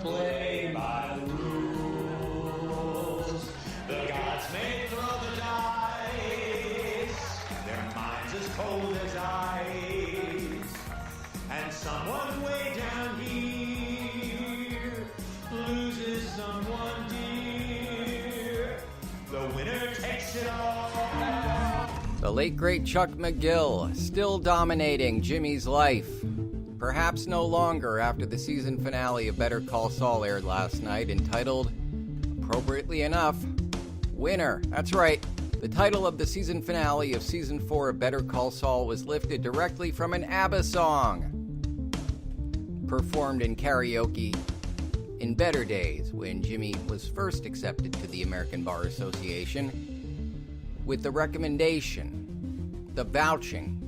play by the rules. The gods may throw the dice, their minds as cold as ice. And someone way down here loses someone dear. The winner takes it all. The late great Chuck McGill, still dominating Jimmy's life. Perhaps no longer after the season finale of Better Call Saul aired last night, entitled, appropriately enough, Winner. That's right. The title of the season finale of Season 4 of Better Call Saul was lifted directly from an ABBA song, performed in karaoke in better days when Jimmy was first accepted to the American Bar Association with the recommendation, the vouching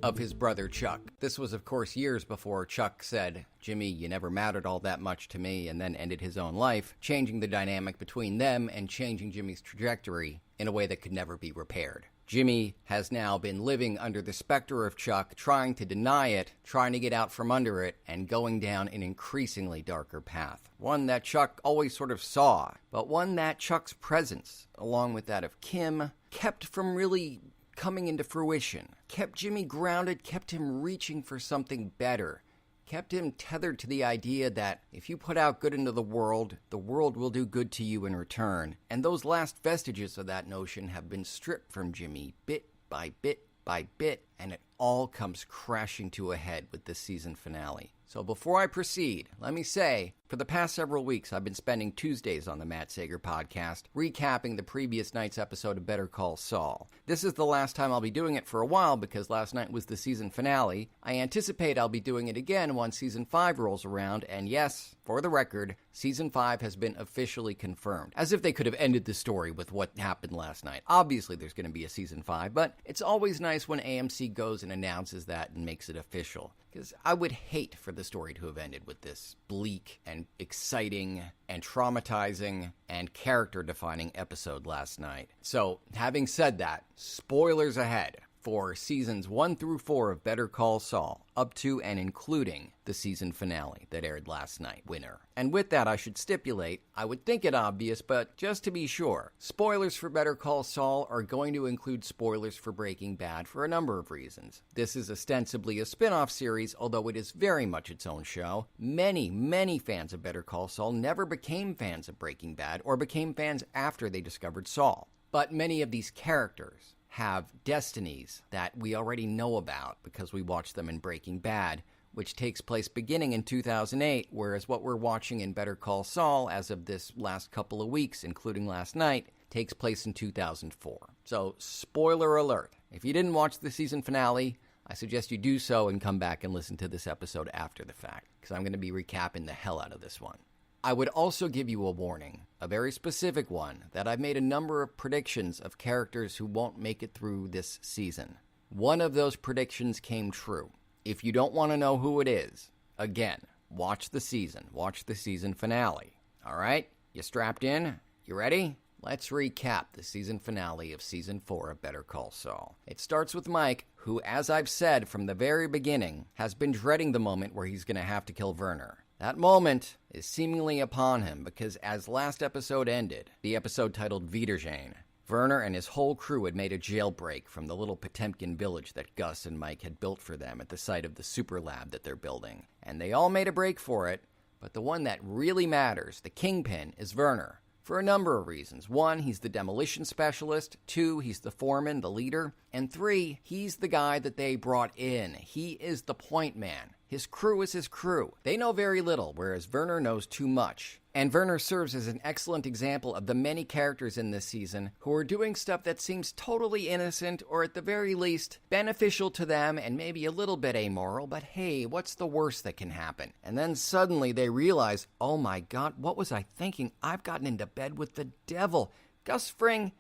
of his brother Chuck. This was, of course, years before Chuck said, "Jimmy, you never mattered all that much to me," and then ended his own life, changing the dynamic between them and changing Jimmy's trajectory in a way that could never be repaired. Jimmy has now been living under the specter of Chuck, trying to deny it, trying to get out from under it, and going down an increasingly darker path. One that Chuck always sort of saw, but one that Chuck's presence, along with that of Kim, kept from really coming into fruition. Kept Jimmy grounded, kept him reaching for something better. Kept him tethered to the idea that if you put out good into the world will do good to you in return. And those last vestiges of that notion have been stripped from Jimmy bit by bit by bit, and it all comes crashing to a head with this season finale. So before I proceed, let me say, for the past several weeks, I've been spending Tuesdays on the Matt Sager podcast, recapping the previous night's episode of Better Call Saul. This is the last time I'll be doing it for a while because last night was the season finale. I anticipate I'll be doing it again once Season 5 rolls around, and yes, for the record, Season 5 has been officially confirmed. As if they could have ended the story with what happened last night. Obviously there's going to be a Season 5, but it's always nice when AMC goes and announces that and makes it official. Because I would hate for the story to have ended with this bleak and exciting and traumatizing and character-defining episode last night. So, having said that, spoilers ahead for seasons 1 through 4 of Better Call Saul, up to and including the season finale that aired last night, Winner. And with that, I should stipulate, I would think it obvious, but just to be sure, spoilers for Better Call Saul are going to include spoilers for Breaking Bad for a number of reasons. This is ostensibly a spin-off series, although it is very much its own show. Many fans of Better Call Saul never became fans of Breaking Bad or became fans after they discovered Saul. But many of these characters have destinies that we already know about because we watched them in Breaking Bad, which takes place beginning in 2008, whereas what we're watching in Better Call Saul as of this last couple of weeks, including last night, takes place in 2004. So, spoiler alert. If you didn't watch the season finale, I suggest you do so and come back and listen to this episode after the fact, because I'm going to be recapping the hell out of this one. I would also give you a warning, a very specific one, that I've made a number of predictions of characters who won't make it through this season. One of those predictions came true. If you don't want to know who it is, again, watch the season finale. All right? You strapped in? You ready? Let's recap the season finale of Season 4 of Better Call Saul. It starts with Mike, who, as I've said from the very beginning, has been dreading the moment where he's going to have to kill Werner. That moment is seemingly upon him because as last episode ended, the episode titled Wiedersehen, Werner and his whole crew had made a jailbreak from the little Potemkin village that Gus and Mike had built for them at the site of the super lab that they're building. And they all made a break for it, but the one that really matters, the kingpin, is Werner. For a number of reasons. 1, he's the demolition specialist. 2, he's the foreman, the leader. And 3, he's the guy that they brought in. He is the point man. His crew is his crew. They know very little, whereas Werner knows too much. And Werner serves as an excellent example of the many characters in this season who are doing stuff that seems totally innocent or at the very least beneficial to them and maybe a little bit amoral, but hey, what's the worst that can happen? And then suddenly they realize, oh my God, what was I thinking? I've gotten into bed with the devil. Gus Fring,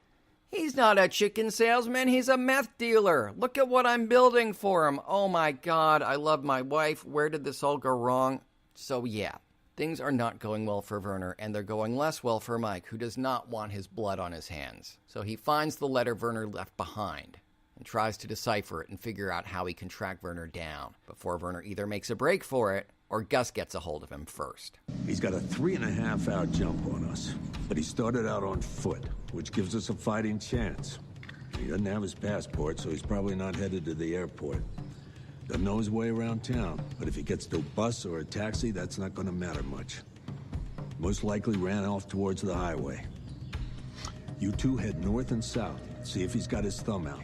he's not a chicken salesman, he's a meth dealer. Look at what I'm building for him. Oh my God, I love my wife. Where did this all go wrong? So yeah. Things are not going well for Werner, and they're going less well for Mike, who does not want his blood on his hands. So he finds the letter Werner left behind and tries to decipher it and figure out how he can track Werner down before Werner either makes a break for it or Gus gets a hold of him first. He's got a 3.5-hour jump on us, but he started out on foot, which gives us a fighting chance. He doesn't have his passport, so he's probably not headed to the airport. Doesn't know his way around town, but if he gets to a bus or a taxi, that's not going to matter much. Most likely ran off towards the highway. You two head north and south, see if he's got his thumb out.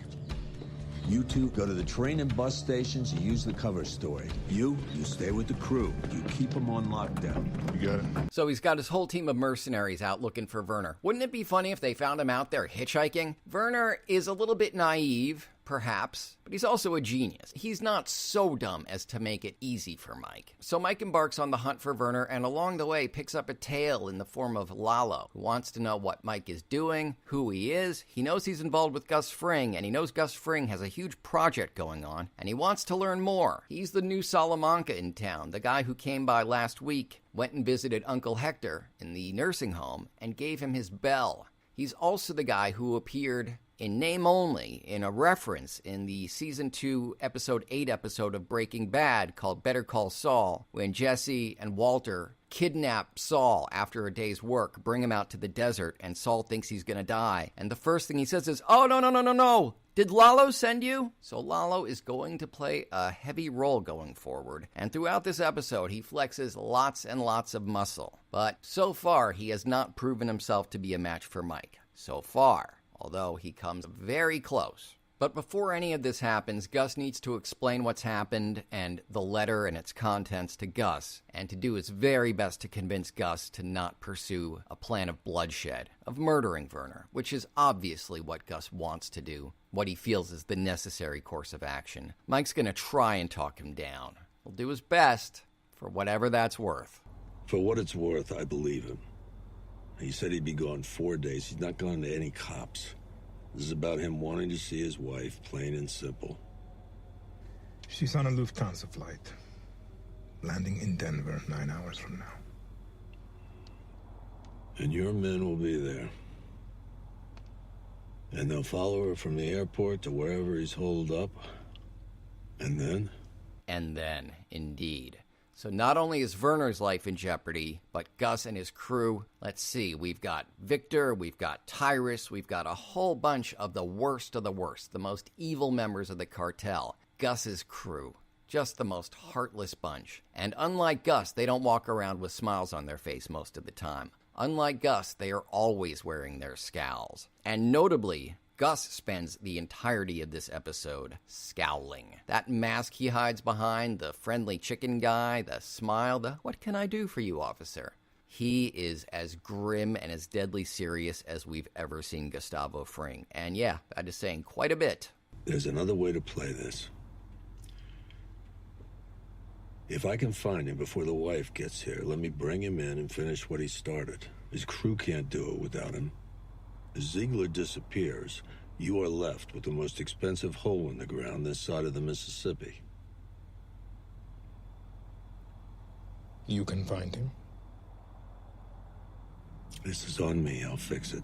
You two go to the train and bus stations, you use the cover story. You stay with the crew. You keep them on lockdown. You got it. So he's got his whole team of mercenaries out looking for Werner. Wouldn't it be funny if they found him out there hitchhiking? Werner is a little bit naive, perhaps, but he's also a genius. He's not so dumb as to make it easy for Mike. So Mike embarks on the hunt for Werner, and along the way picks up a tale in the form of Lalo, who wants to know what Mike is doing, who he is. He knows he's involved with Gus Fring, and he knows Gus Fring has a huge project going on, and he wants to learn more. He's the new Salamanca in town, the guy who came by last week, went and visited Uncle Hector in the nursing home, and gave him his bell. He's also the guy who appeared in name only, in a reference in the Season 2, Episode 8 episode of Breaking Bad called Better Call Saul, when Jesse and Walter kidnap Sall after a day's work, bring him out to the desert, and Saul thinks he's gonna die. And the first thing he says is, "Oh, no. Did Lalo send you?" So Lalo is going to play a heavy role going forward. And throughout this episode, he flexes lots and lots of muscle. But so far, he has not proven himself to be a match for Mike. So far. Although he comes very close. But before any of this happens, Gus needs to explain what's happened and the letter and its contents to Gus, and to do his very best to convince Gus to not pursue a plan of bloodshed, of murdering Werner, which is obviously what Gus wants to do, what he feels is the necessary course of action. Mike's going to try and talk him down. He'll do his best, for whatever that's worth. For what it's worth, I believe him. He said he'd be gone 4 days. He's not going to any cops. This is about him wanting to see his wife, plain and simple. She's on a Lufthansa flight, landing in Denver 9 hours from now. And your men will be there. And they'll follow her from the airport to wherever he's holed up. And then? And then, indeed. So not only is Werner's life in jeopardy, but Gus and his crew. Let's see, we've got Victor, we've got Tyrus, we've got a whole bunch of the worst, the most evil members of the cartel. Gus's crew, just the most heartless bunch. And unlike Gus, they don't walk around with smiles on their face most of the time. Unlike Gus, they are always wearing their scowls. And notably, Gus spends the entirety of this episode scowling. That mask he hides behind, the friendly chicken guy, the smile, the "what can I do for you, officer?" He is as grim and as deadly serious as we've ever seen Gustavo Fring. And yeah, that is saying quite a bit. There's another way to play this. If I can find him before the wife gets here, let me bring him in and finish what he started. His crew can't do it without him. If Ziegler disappears, you are left with the most expensive hole in the ground this side of the Mississippi. You can find him. This is on me. I'll fix it.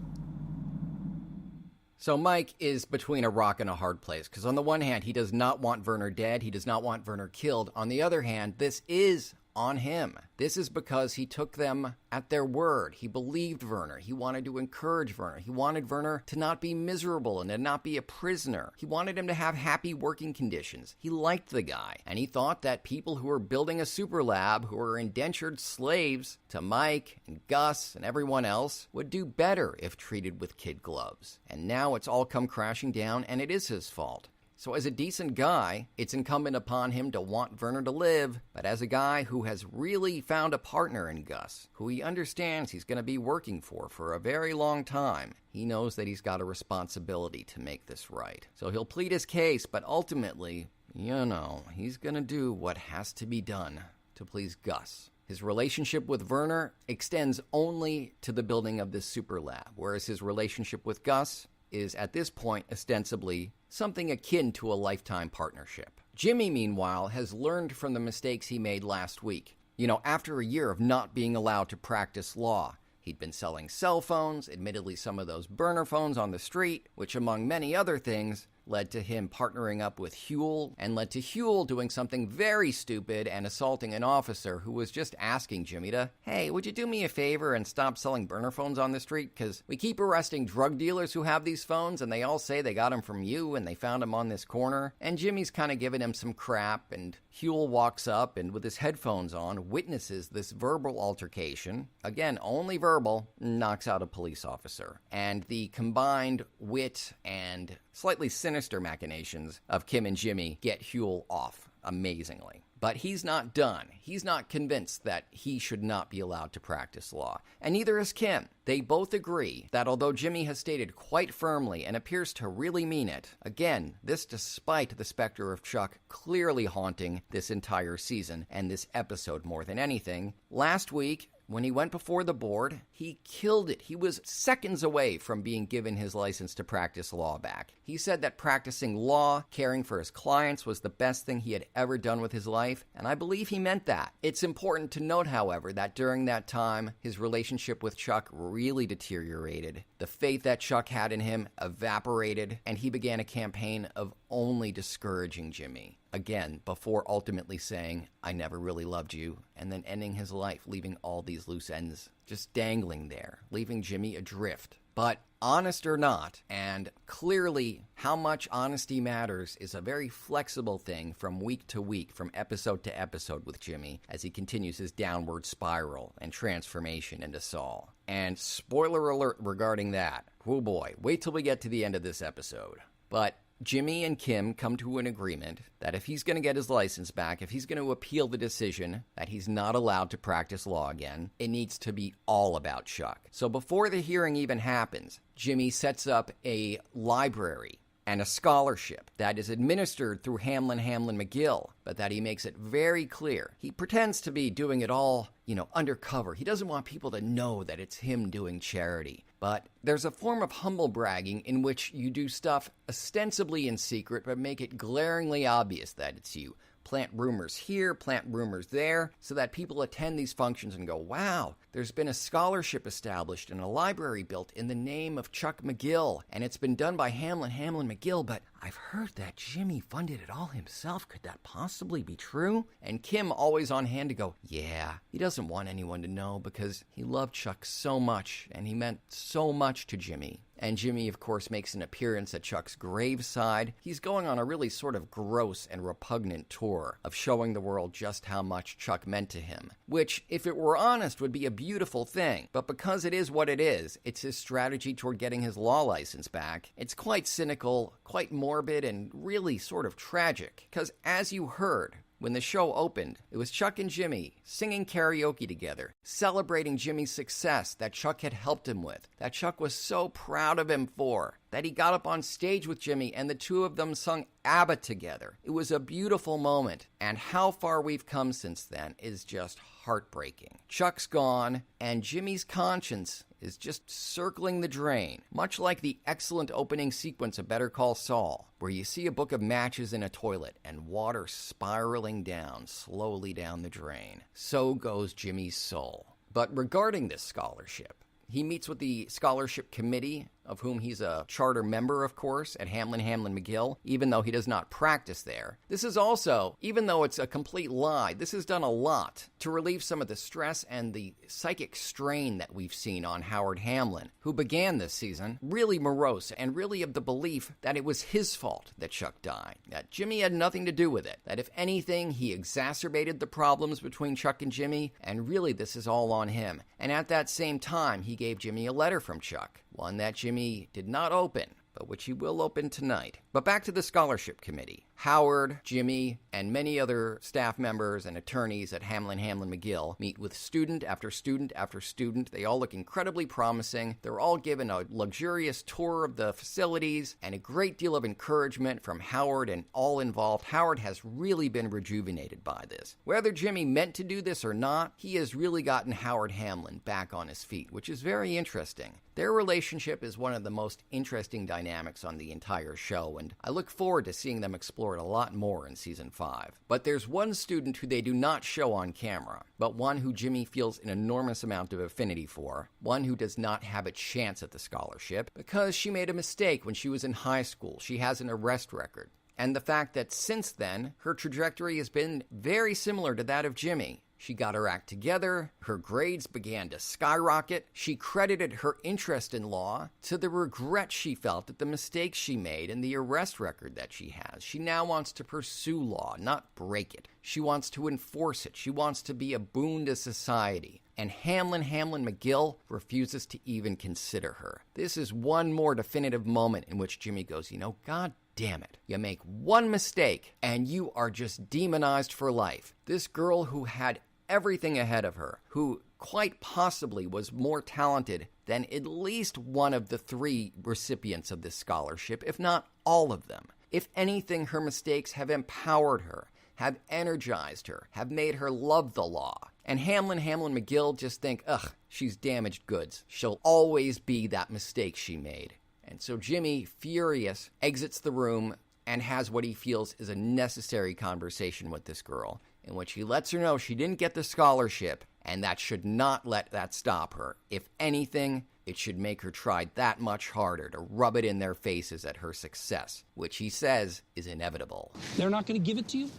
So Mike is between a rock and a hard place, because on the one hand, he does not want Werner dead. He does not want Werner killed. On the other hand, this is on him. This is because he took them at their word. He believed Werner. He wanted to encourage Werner. He wanted Werner to not be miserable and to not be a prisoner. He wanted him to have happy working conditions. He liked the guy, and he thought that people who were building a super lab, who were indentured slaves to Mike and Gus and everyone else, would do better if treated with kid gloves. And now it's all come crashing down, and it is his fault. So as a decent guy, it's incumbent upon him to want Werner to live, but as a guy who has really found a partner in Gus, who he understands he's going to be working for a very long time, he knows that he's got a responsibility to make this right. So he'll plead his case, but ultimately, he's going to do what has to be done to please Gus. His relationship with Werner extends only to the building of this super lab, whereas his relationship with Gus is at this point ostensibly something akin to a lifetime partnership. Jimmy, meanwhile, has learned from the mistakes he made last week. After a year of not being allowed to practice law, he'd been selling cell phones, admittedly some of those burner phones on the street, which among many other things, led to him partnering up with Huel, and led to Huel doing something very stupid and assaulting an officer who was just asking Jimmy to, hey, would you do me a favor and stop selling burner phones on the street? Because we keep arresting drug dealers who have these phones, and they all say they got them from you and they found them on this corner. And Jimmy's kind of giving him some crap, and Huel walks up and with his headphones on witnesses this verbal altercation. Again, only verbal, knocks out a police officer. And the combined wit and slightly sinister machinations of Kim and Jimmy get Huel off amazingly. But he's not done. He's not convinced that he should not be allowed to practice law. And neither is Kim. They both agree that although Jimmy has stated quite firmly and appears to really mean it, again, this despite the specter of Chuck clearly haunting this entire season and this episode more than anything, last week, when he went before the board, he killed it. He was seconds away from being given his license to practice law back. He said that practicing law, caring for his clients, was the best thing he had ever done with his life, and I believe he meant that. It's important to note, however, that during that time, his relationship with Chuck really deteriorated. The faith that Chuck had in him evaporated, and he began a campaign of only discouraging Jimmy. Again, before ultimately saying, I never really loved you, and then ending his life, leaving all these loose ends just dangling there, leaving Jimmy adrift. But honest or not, and clearly how much honesty matters is a very flexible thing from week to week, from episode to episode with Jimmy, as he continues his downward spiral and transformation into Sall. And spoiler alert regarding that. Oh boy, wait till we get to the end of this episode. But Jimmy and Kim come to an agreement that if he's going to get his license back, if he's going to appeal the decision that he's not allowed to practice law again, it needs to be all about Chuck. So before the hearing even happens, Jimmy sets up a library and a scholarship that is administered through Hamlin McGill, but that he makes it very clear. He pretends to be doing it all, undercover. He doesn't want people to know that it's him doing charity. But there's a form of humble bragging in which you do stuff ostensibly in secret, but make it glaringly obvious that it's you. Plant rumors here, plant rumors there, so that people attend these functions and go, wow, there's been a scholarship established and a library built in the name of Chuck McGill, and it's been done by Hamlin McGill, but I've heard that Jimmy funded it all himself. Could that possibly be true? And Kim always on hand to go, yeah, he doesn't want anyone to know because he loved Chuck so much, and he meant so much to Jimmy. And Jimmy, of course, makes an appearance at Chuck's graveside. He's going on a really sort of gross and repugnant tour of showing the world just how much Chuck meant to him, which, if it were honest, would be a beautiful thing. But because it is what it is, it's his strategy toward getting his law license back. It's quite cynical, quite morbid, and really sort of tragic. Because as you heard, when the show opened, it was Chuck and Jimmy singing karaoke together, celebrating Jimmy's success that Chuck had helped him with, that Chuck was so proud of him for, that he got up on stage with Jimmy and the two of them sung ABBA together. It was a beautiful moment, and how far we've come since then is just heartbreaking. Chuck's gone, and Jimmy's conscience is just circling the drain, much like the excellent opening sequence of Better Call Saul, where you see a book of matches in a toilet and water spiraling down, slowly down the drain. So goes Jimmy's soul. But regarding this scholarship, he meets with the scholarship committee, of whom he's a charter member, of course, at Hamlin McGill, even though he does not practice there. This is also, even though it's a complete lie, this has done a lot to relieve some of the stress and the psychic strain that we've seen on Howard Hamlin, who began this season really morose and really of the belief that it was his fault that Chuck died, that Jimmy had nothing to do with it, that if anything, he exacerbated the problems between Chuck and Jimmy, and really this is all on him. And at that same time, he gave Jimmy a letter from Chuck, one that Jimmy did not open, but which he will open tonight. But back to the scholarship committee. Howard, Jimmy, and many other staff members and attorneys at Hamlin McGill meet with student after student after student. They all look incredibly promising. They're all given a luxurious tour of the facilities and a great deal of encouragement from Howard and all involved. Howard has really been rejuvenated by this. Whether Jimmy meant to do this or not, he has really gotten Howard Hamlin back on his feet, which is very interesting. Their relationship is one of the most interesting dynamics on the entire show, and I look forward to seeing them explore explored a lot more in Season 5. But there's one student who they do not show on camera, but one who Jimmy feels an enormous amount of affinity for, one who does not have a chance at the scholarship because she made a mistake when she was in high school. She has an arrest record. And the fact that since then, her trajectory has been very similar to that of Jimmy. She got her act together, her grades began to skyrocket, she credited her interest in law to the regret she felt at the mistakes she made and the arrest record that she has. She now wants to pursue law, not break it. She wants to enforce it. She wants to be a boon to society. And Hamlin McGill refuses to even consider her. This is one more definitive moment in which Jimmy goes, God damn it. You make one mistake and you are just demonized for life. This girl who had everything ahead of her, who quite possibly was more talented than at least one of the 3 recipients of this scholarship, if not all of them. If anything, her mistakes have empowered her, have energized her, have made her love the law. And Hamlin McGill just think, she's damaged goods. She'll always be that mistake she made. And so Jimmy, furious, exits the room and has what he feels is a necessary conversation with this girl, in which he lets her know she didn't get the scholarship, and that should not let that stop her. If anything, it should make her try that much harder to rub it in their faces at her success, which he says is inevitable. They're not going to give it to you?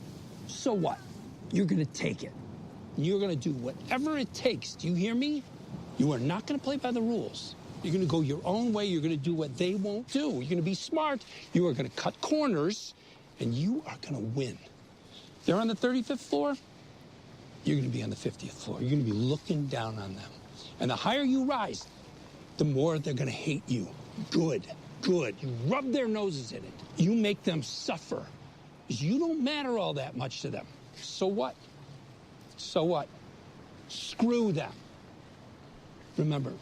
So what? You're going to take it. You're going to do whatever it takes. Do you hear me? You are not going to play by the rules. You're going to go your own way. You're going to do what they won't do. You're going to be smart. You are going to cut corners, and you are going to win. They're on the 35th floor. You're going to be on the 50th floor. You're going to be looking down on them. And the higher you rise, the more they're going to hate you. Good. You rub their noses in it. You make them suffer. Because you don't matter all that much to them. So what? Screw them. Remember,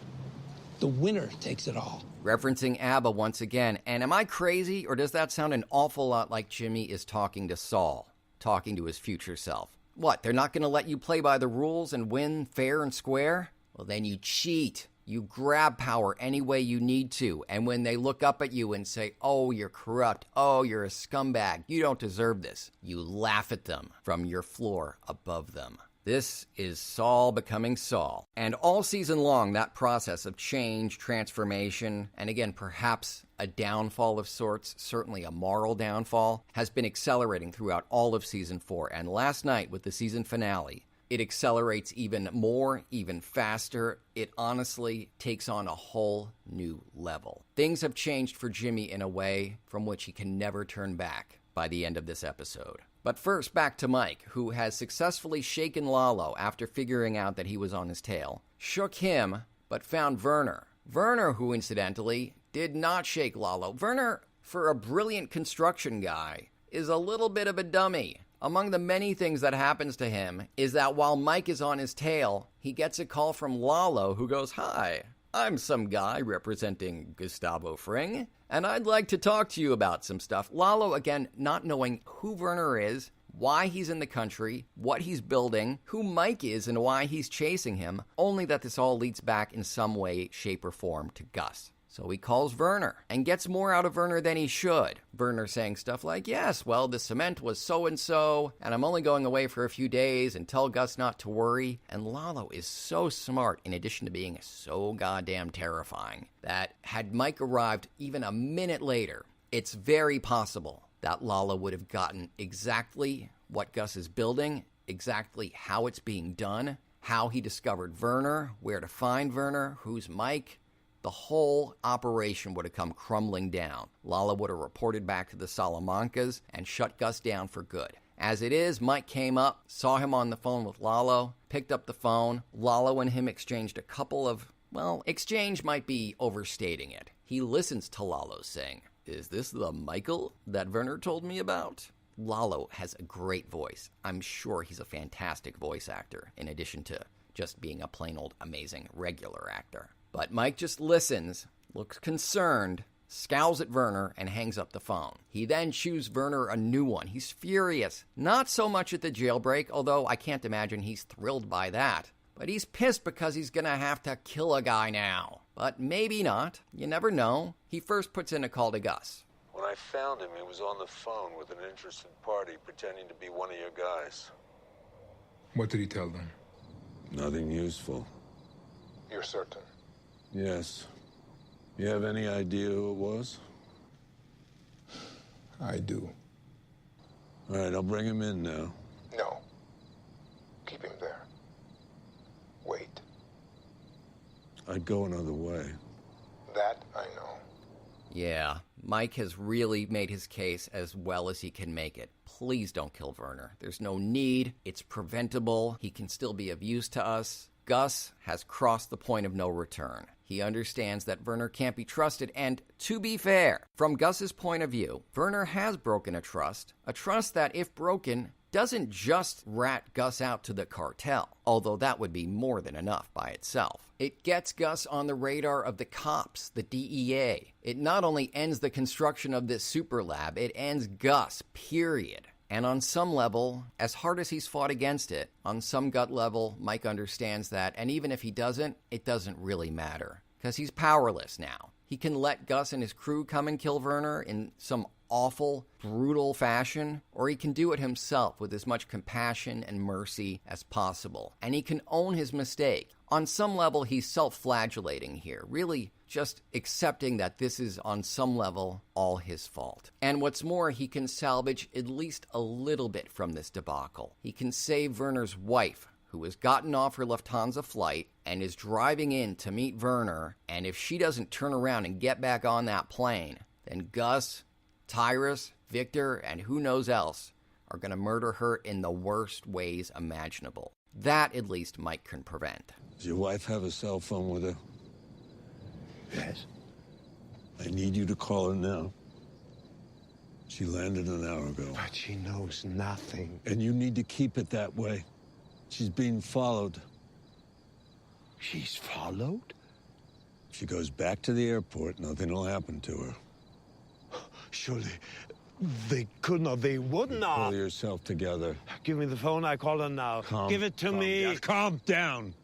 the winner takes it all. Referencing ABBA once again. And am I crazy, or does that sound an awful lot like Jimmy is talking to Sall, talking to his future self? What, they're not going to let you play by the rules and win fair and square? Well, then you cheat. You grab power any way you need to. And when they look up at you and say, oh, you're corrupt, oh, you're a scumbag, you don't deserve this, you laugh at them from your floor above them. This is Sall becoming Sall. And all season long, that process of change, transformation, and again, perhaps a downfall of sorts, certainly a moral downfall, has been accelerating throughout all of Season 4. And last night, with the season finale, it accelerates even more, even faster. It honestly takes on a whole new level. Things have changed for Jimmy in a way from which he can never turn back by the end of this episode. But first, back to Mike, who has successfully shaken Lalo after figuring out that he was on his tail, shook him, but found Werner. Werner, who incidentally did not shake Lalo. Werner, for a brilliant construction guy, is a little bit of a dummy. Among the many things that happens to him is that while Mike is on his tail, he gets a call from Lalo, who goes, "Hi, I'm some guy representing Gustavo Fring, and I'd like to talk to you about some stuff." Lalo, again, not knowing who Werner is, why he's in the country, what he's building, who Mike is and why he's chasing him, only that this all leads back in some way, shape, or form to Gus. So he calls Werner and gets more out of Werner than he should. Werner saying stuff like, yes, well, the cement was so-and-so, and I'm only going away for a few days, and tell Gus not to worry. And Lalo is so smart, in addition to being so goddamn terrifying, that had Mike arrived even a minute later, it's very possible that Lalo would have gotten exactly what Gus is building, exactly how it's being done, how he discovered Werner, where to find Werner, who's Mike. The whole operation would have come crumbling down. Lalo would have reported back to the Salamancas and shut Gus down for good. As it is, Mike came up, saw him on the phone with Lalo, picked up the phone. Lalo and him exchanged a couple of, well, exchange might be overstating it. He listens to Lalo saying, "Is this the Michael that Werner told me about?" Lalo has a great voice. I'm sure he's a fantastic voice actor, in addition to just being a plain old amazing regular actor. But Mike just listens, looks concerned, scowls at Werner, and hangs up the phone. He then chews Werner a new one. He's furious. Not so much at the jailbreak, although I can't imagine he's thrilled by that. But he's pissed because he's gonna have to kill a guy now. But maybe not. You never know. He first puts in a call to Gus. When I found him, he was on the phone with an interested party pretending to be one of your guys. What did he tell them? Nothing useful. You're certain? Yes. You have any idea who it was? I do. All right, I'll bring him in now. No. Keep him there. Wait. I'd go another way. That I know. Yeah, Mike has really made his case as well as he can make it. Please don't kill Werner. There's no need. It's preventable. He can still be of use to us. Gus has crossed the point of no return. He understands that Werner can't be trusted, and to be fair, from Gus's point of view, Werner has broken a trust that, if broken, doesn't just rat Gus out to the cartel, although that would be more than enough by itself. It gets Gus on the radar of the cops, the DEA. It not only ends the construction of this super lab, it ends Gus, period. And on some level, as hard as he's fought against it, on some gut level, Mike understands that, and even if he doesn't, it doesn't really matter, because he's powerless now. He can let Gus and his crew come and kill Werner in some awful, brutal fashion, or he can do it himself with as much compassion and mercy as possible. And he can own his mistake. On some level, he's self-flagellating here, really just accepting that this is, on some level, all his fault. And what's more, he can salvage at least a little bit from this debacle. He can save Werner's wife, who has gotten off her Lufthansa flight and is driving in to meet Werner, and if she doesn't turn around and get back on that plane, then Gus, Tyrus, Victor, and who knows else are going to murder her in the worst ways imaginable. That, at least, Mike can prevent. Does your wife have a cell phone with her? Yes. I need you to call her now. She landed an hour ago. But she knows nothing. And you need to keep it that way. She's being followed. She's followed? If she goes back to the airport, nothing will happen to her. Surely they could not, they would not. Pull yourself together. Give me the phone, I call her now. Give it to me. Calm down.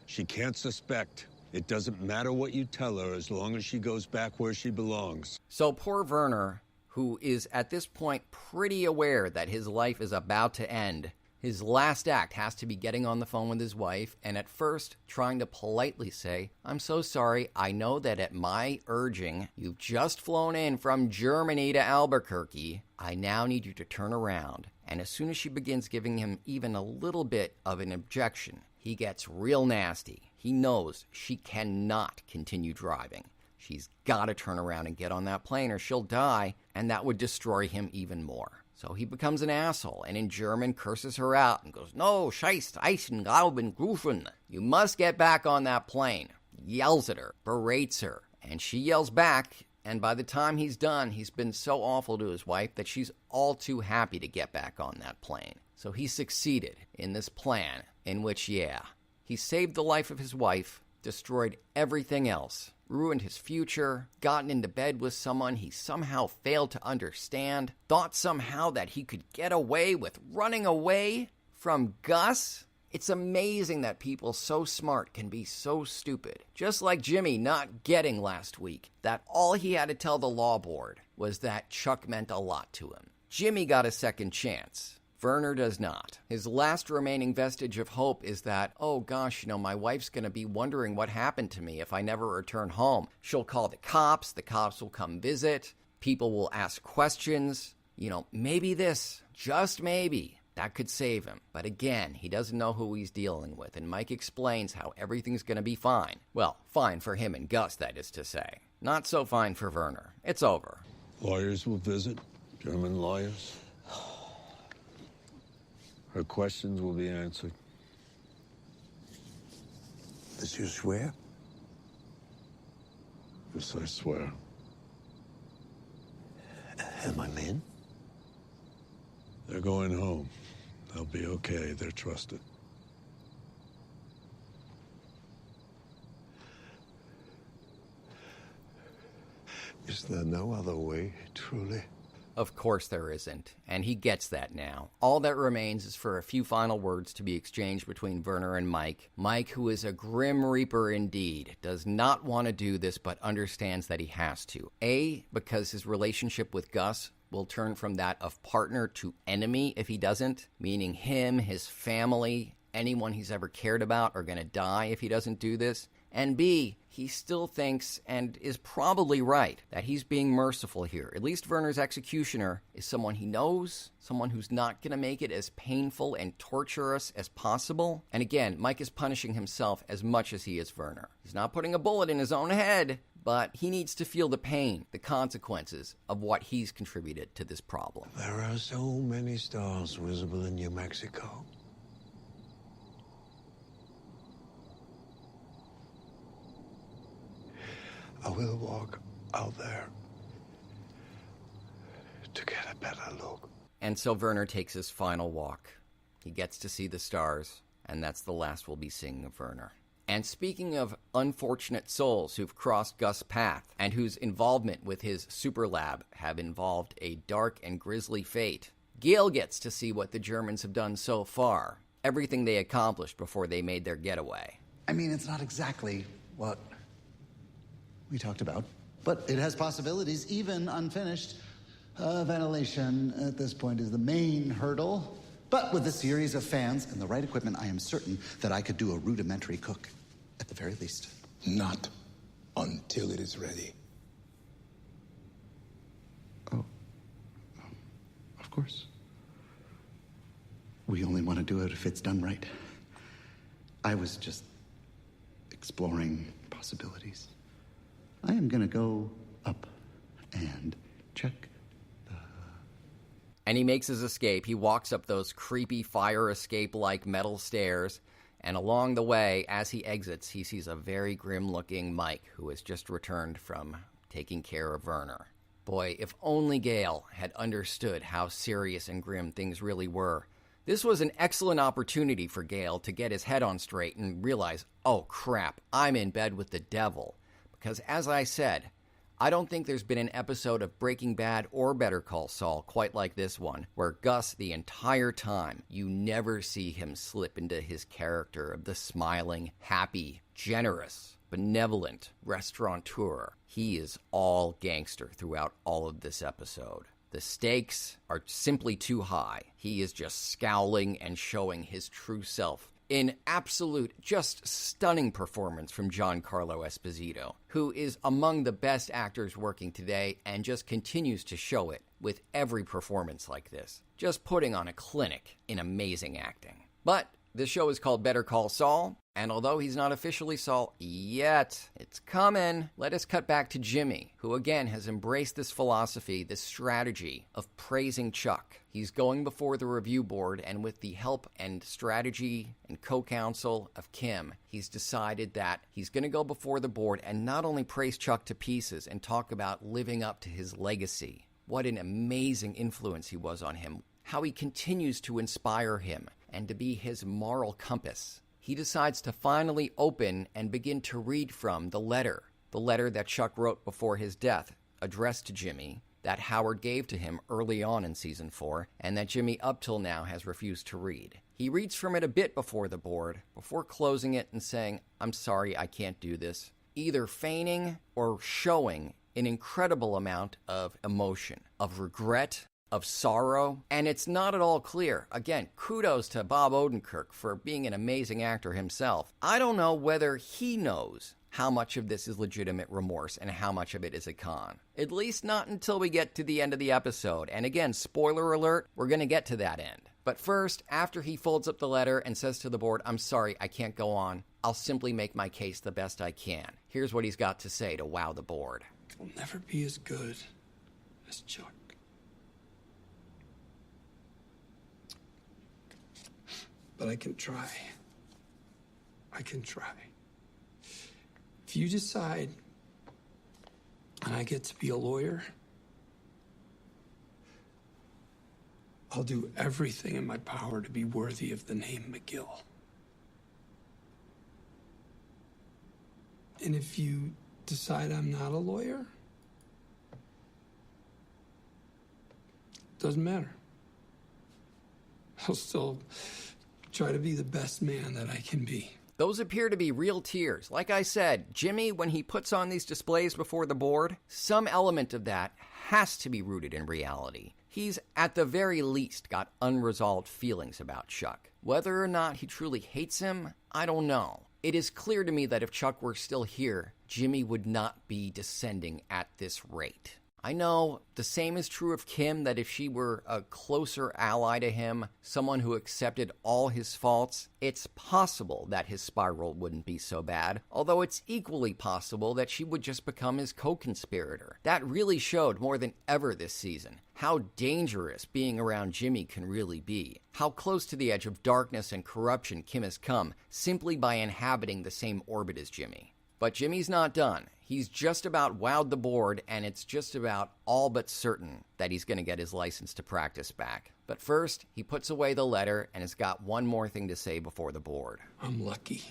She can't suspect. It doesn't matter what you tell her as long as she goes back where she belongs. So poor Werner, who is at this point pretty aware that his life is about to end, his last act has to be getting on the phone with his wife and at first trying to politely say, "I'm so sorry, I know that at my urging, you've just flown in from Germany to Albuquerque. I now need you to turn around." And as soon as she begins giving him even a little bit of an objection, he gets real nasty. He knows she cannot continue driving. She's got to turn around and get on that plane or she'll die, and that would destroy him even more. So he becomes an asshole, and in German curses her out and goes, "No, scheiß, Eisen, Glauben, Grufen. You must get back on that plane." Yells at her, berates her, and she yells back, and by the time he's done, he's been so awful to his wife that she's all too happy to get back on that plane. So he succeeded in this plan in which, he saved the life of his wife, destroyed everything else, ruined his future, gotten into bed with someone he somehow failed to understand, thought somehow that he could get away with running away from Gus. It's amazing that people so smart can be so stupid. Just like Jimmy not getting last week, that all he had to tell the law board was that Chuck meant a lot to him. Jimmy got a second chance. Werner does not. His last remaining vestige of hope is that, oh gosh, my wife's going to be wondering what happened to me if I never return home. She'll call the cops will come visit, people will ask questions, maybe this, just maybe, that could save him. But again, he doesn't know who he's dealing with, and Mike explains how everything's going to be fine. Well, fine for him and Gus, that is to say. Not so fine for Werner. It's over. Lawyers will visit, German lawyers. Her questions will be answered. Does you swear? Yes, I swear. And my men? They're going home. They'll be okay. They're trusted. Is there no other way, truly? Of course there isn't, and he gets that now. All that remains is for a few final words to be exchanged between Werner and Mike. Mike, who is a grim reaper indeed, does not want to do this but understands that he has to. A, because his relationship with Gus will turn from that of partner to enemy if he doesn't, meaning him, his family, anyone he's ever cared about are going to die if he doesn't do this. And B, he still thinks, and is probably right, that he's being merciful here. At least Werner's executioner is someone he knows, someone who's not going to make it as painful and torturous as possible. And again, Mike is punishing himself as much as he is Werner. He's not putting a bullet in his own head, but he needs to feel the pain, the consequences of what he's contributed to this problem. There are so many stars visible in New Mexico. I will walk out there to get a better look. And so Werner takes his final walk. He gets to see the stars, and that's the last we'll be seeing of Werner. And speaking of unfortunate souls who've crossed Gus' path and whose involvement with his super lab have involved a dark and grisly fate, Gale gets to see what the Germans have done so far, everything they accomplished before they made their getaway. I mean, it's not exactly what we talked about, but it has possibilities, even unfinished. Ventilation at this point is the main hurdle. But with a series of fans and the right equipment, I am certain that I could do a rudimentary cook, at the very least. Not until it is ready. Oh. Of course. We only want to do it if it's done right. I was just exploring possibilities. I am gonna go up and check the... And he makes his escape. He walks up those creepy fire escape-like metal stairs, and along the way, as he exits, he sees a very grim-looking Mike, who has just returned from taking care of Werner. Boy, if only Gale had understood how serious and grim things really were. This was an excellent opportunity for Gale to get his head on straight and realize, oh crap, I'm in bed with the devil. Because as I said, I don't think there's been an episode of Breaking Bad or Better Call Saul quite like this one, where Gus, the entire time, you never see him slip into his character of the smiling, happy, generous, benevolent restaurateur. He is all gangster throughout all of this episode. The stakes are simply too high. He is just scowling and showing his true self in absolute, just stunning performance from Giancarlo Esposito, who is among the best actors working today and just continues to show it with every performance like this. Just putting on a clinic in amazing acting. But this show is called Better Call Saul, and although he's not officially Saul yet, it's coming. Let us cut back to Jimmy, who again has embraced this philosophy, this strategy of praising Chuck. He's going before the review board, and with the help and strategy and co-counsel of Kim, he's decided that he's going to go before the board and not only praise Chuck to pieces and talk about living up to his legacy. What an amazing influence he was on him. How he continues to inspire him and to be his moral compass. He decides to finally open and begin to read from the letter that Chuck wrote before his death, addressed to Jimmy, that Howard gave to him early on in Season 4, and that Jimmy up till now has refused to read. He reads from it a bit before the board, before closing it and saying, "I'm sorry, I can't do this," either feigning or showing an incredible amount of emotion, of regret, of sorrow, and it's not at all clear. Again, kudos to Bob Odenkirk for being an amazing actor himself. I don't know whether he knows how much of this is legitimate remorse and how much of it is a con. At least not until we get to the end of the episode. And again, spoiler alert, we're going to get to that end. But first, after he folds up the letter and says to the board, "I'm sorry, I can't go on. I'll simply make my case the best I can." Here's what he's got to say to wow the board. Will never be as good as Chuck. But I can try. I can try. If you decide and I get to be a lawyer, I'll do everything in my power to be worthy of the name McGill. And if you decide I'm not a lawyer, Doesn't matter. I'll still try to be the best man that I can be. Those appear to be real tears. Like I said, Jimmy, when he puts on these displays before the board, some element of that has to be rooted in reality. He's, at the very least, got unresolved feelings about Chuck. Whether or not he truly hates him, I don't know. It is clear to me that if Chuck were still here, Jimmy would not be descending at this rate. I know the same is true of Kim, that if she were a closer ally to him, someone who accepted all his faults, it's possible that his spiral wouldn't be so bad, although it's equally possible that she would just become his co-conspirator. That really showed more than ever this season how dangerous being around Jimmy can really be, how close to the edge of darkness and corruption Kim has come simply by inhabiting the same orbit as Jimmy. But Jimmy's not done. He's just about wowed the board, and it's just about all but certain that he's going to get his license to practice back. But first, he puts away the letter and has got one more thing to say before the board. I'm lucky.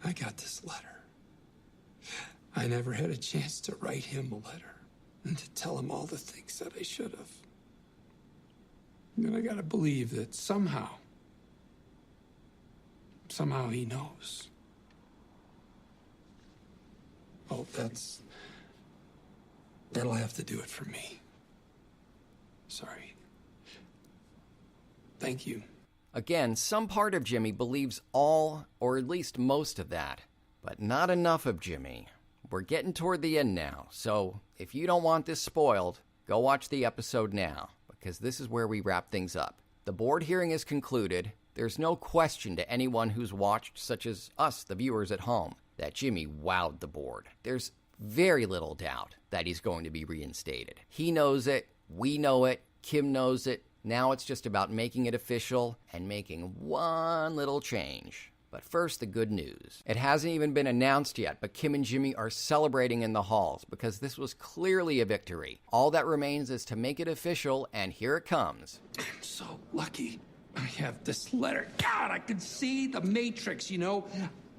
I got this letter. I never had a chance to write him a letter and to tell him all the things that I should have. And I gotta believe that somehow he knows. Oh, that'll have to do it for me. Sorry. Thank you. Again, some part of Jimmy believes all, or at least most of that, but not enough of Jimmy. We're getting toward the end now, so if you don't want this spoiled, go watch the episode now, because this is where we wrap things up. The board hearing is concluded. There's no question to anyone who's watched, such as us, the viewers at home, that Jimmy wowed the board. There's very little doubt that he's going to be reinstated. He knows it, we know it, Kim knows it. Now it's just about making it official and making one little change. But first, the good news. It hasn't even been announced yet, but Kim and Jimmy are celebrating in the halls because this was clearly a victory. All that remains is to make it official, and here it comes. I'm so lucky. I have this letter. God, I could see the Matrix, you know?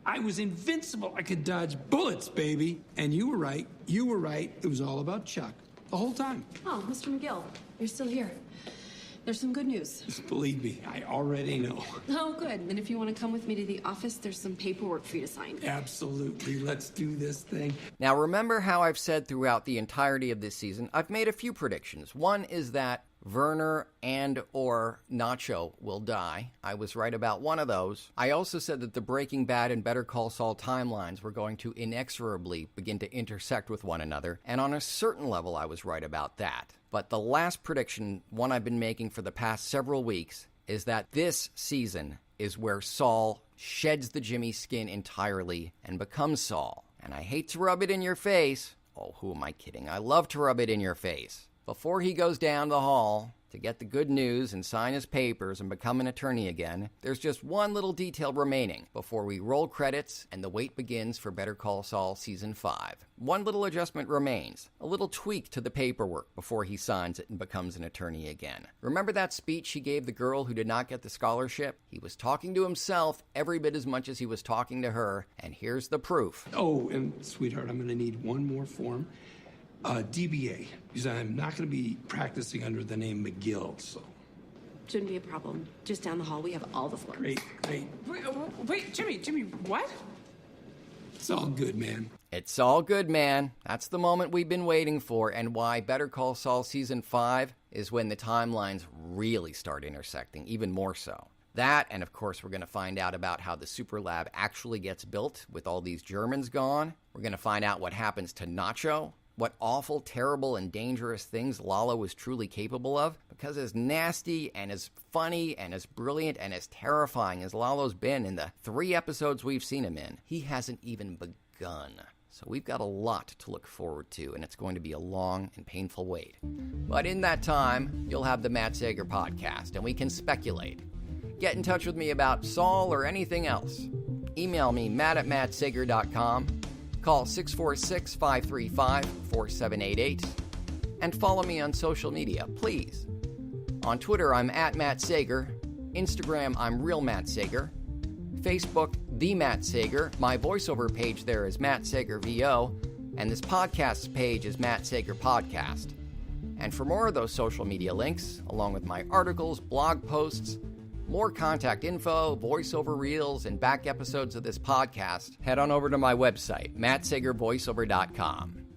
I was invincible. I could dodge bullets, baby. And you were right. You were right. It was all about Chuck the whole time. Oh, Mr. McGill, you're still here. There's some good news. Believe me, I already know. Oh, good. And if you want to come with me to the office, there's some paperwork for you to sign. Absolutely. Let's do this thing. Now, remember how I've said throughout the entirety of this season, I've made a few predictions. One is that Werner and or Nacho will die. I was right about one of those. I also said that the Breaking Bad and Better Call Saul timelines were going to inexorably begin to intersect with one another, and on a certain level I was right about that. But the last prediction, one I've been making for the past several weeks, is that this season is where Saul sheds the Jimmy skin entirely and becomes Saul. And I hate to rub it in your face. Oh, who am I kidding? I love to rub it in your face. Before he goes down the hall to get the good news and sign his papers and become an attorney again, there's just one little detail remaining before we roll credits and the wait begins for Better Call Saul Season 5. One little adjustment remains, a little tweak to the paperwork before he signs it and becomes an attorney again. Remember that speech he gave the girl who did not get the scholarship? He was talking to himself every bit as much as he was talking to her, and here's the proof. Oh, and sweetheart, I'm going to need one more form. DBA, because I'm not going to be practicing under the name McGill, so. Shouldn't be a problem. Just down the hall, we have all the forms. Great. Wait, Jimmy, what? It's all good, man. It's all good, man. That's the moment we've been waiting for, and why Better Call Saul Season 5 is when the timelines really start intersecting, even more so. That, and of course, we're going to find out about how the super lab actually gets built with all these Germans gone. We're going to find out what happens to Nacho, what awful, terrible, and dangerous things Lalo was truly capable of, because as nasty and as funny and as brilliant and as terrifying as Lalo's been in the 3 episodes we've seen him in, he hasn't even begun. So we've got a lot to look forward to, and it's going to be a long and painful wait. But in that time, you'll have the Matt Sager podcast, and we can speculate. Get in touch with me about Saul or anything else. Email me, matt@mattsager.com. Call 646-535-4788. And follow me on social media, please. On Twitter, I'm @MattSager. Instagram, I'm Real Matt Sager. Facebook, The Matt Sager. My voiceover page there is Matt Sager VO. And this podcast's page is Matt Sager Podcast. And for more of those social media links, along with my articles, blog posts, more contact info, voiceover reels, and back episodes of this podcast, head on over to my website, mattsagervoiceover.com.